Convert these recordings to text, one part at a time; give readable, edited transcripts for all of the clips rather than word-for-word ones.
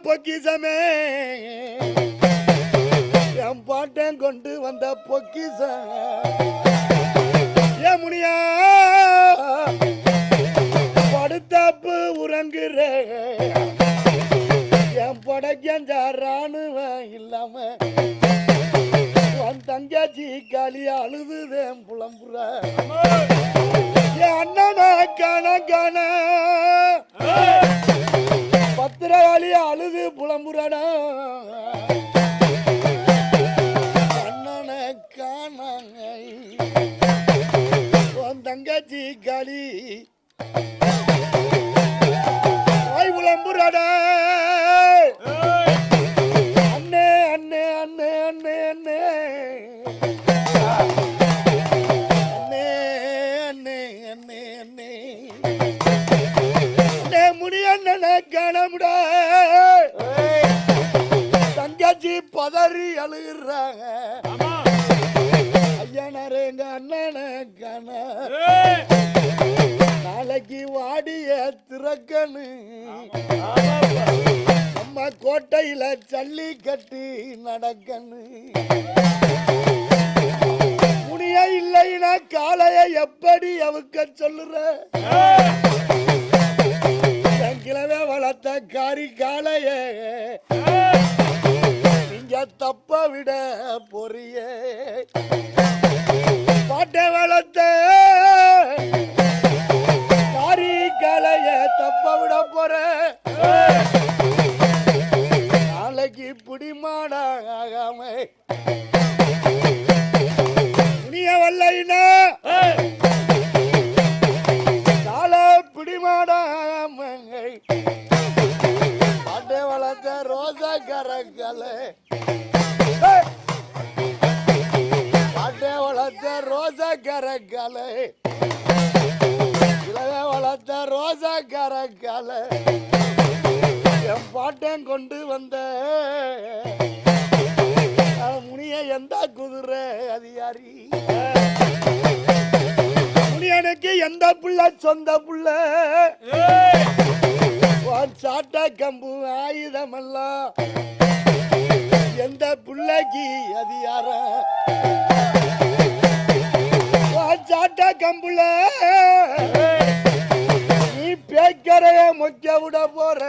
பொக்கிசமே என் பாட்டன் கொண்டு வந்த பொக்கிசம் ஏ முனியா படுத்தாப்பு உறங்குற என் படைக்கஞ்சாரானுவன் இல்லாம உன் தங்கச்சி காலி அழுதுதேன் புலம்புற என் அண்ணன கணக்கான பத்திரகாளி அழுது புலம்புறடா அண்ணன காணாங்க உன் தங்கச்சி காலி புலம்புறடா அண்ணே அண்ணே அண்ணே அண்ணே அண்ணே கணமுடா தங்கச்சி பதறி அழுகிறாங்க ஐயனரே எங்க அண்ணன கண நாளைக்கு வாடிய திறக்கணு நம்ம கோட்டையில சல்லி கட்டி நடக்கணு முடிய இல்லைன்னா காளைய எப்படி அவுக்க சொல்லுற கிழவே வளர்த்த காரி காளைய நீங்க தப்ப விட பொறிய பாட்டை வளர்த்த காரி காளைய தப்ப விட போற நாளைக்கு பிடிமாடாகாம புனிய வல்லைனா காலை பிடிமாடாம பாட்டை வளர்த்த ரோசா கரக்கலை பாட்டை வளர்த்த ரோசா கரக்கலை இளவே வளர்த்த ரோசா கரக்கலை என் பாட்டன் கொண்டு வந்த முனிய எந்த குதிரை அதிகாரி முனியனுக்கு எந்த புள்ள சொந்த புள்ள சாட்ட கம்பு ஆயுதமெல்லாம் எந்த பிள்ளைக்கு அதிகாரம் சாட்ட கம்புல நீ பேக்கரைய மொக்க விட போற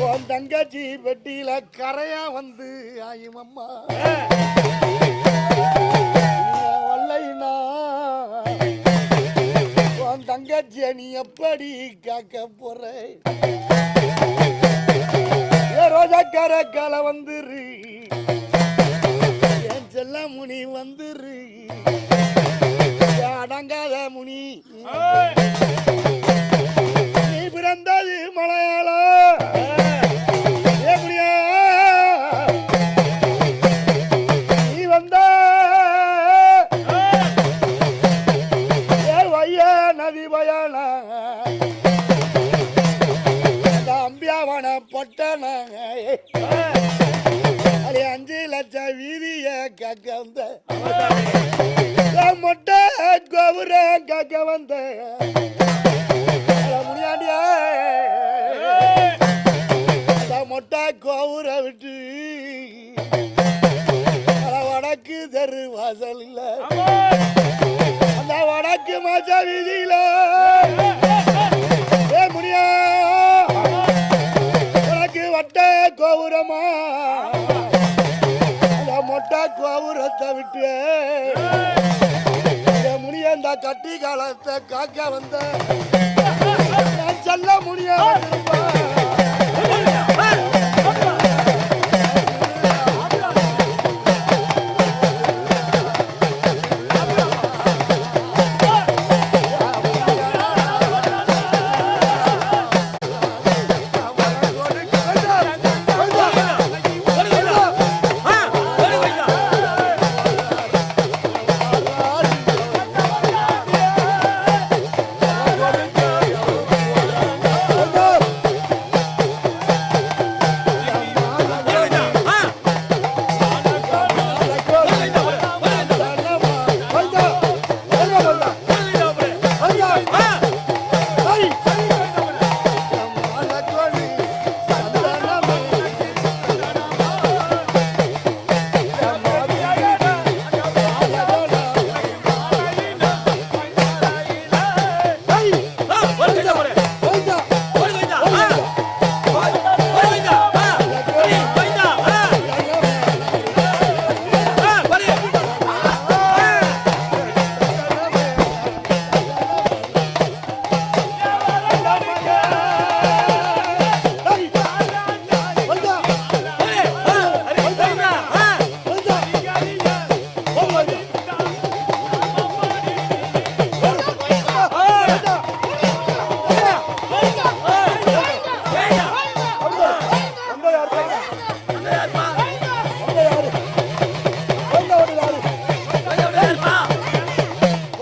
உன் தங்கச்சி வெட்டியில கரையா வந்து ஆயுமம்மா வல்லைனா தங்கச்சிய நீ எப்படி காக்க போற ரோஜாக்கார கால வந்துரு என் செல்ல முனி வந்துரு அடங்காத முனி நீ பிறந்தது மலையாளம் எப்படியா நீ வந்த நதி பயண அம்பியாவன பட்டண அது 5 லட்சம் வீதிய கக்க வந்த மொட்டை கோபுர கக்க வந்த முடியாண்டியா மொட்டை கோபுர விட்டு வடக்கு தெரு வாசல் இல்ல அந்த வடக்கு மச்ச வீதியில முடியா உனக்கு வட்ட கோபுரமா அந்த மொட்டை கோபுரத்தை விட்டு முடிய இந்த கட்டி காலத்தை காக்க வந்த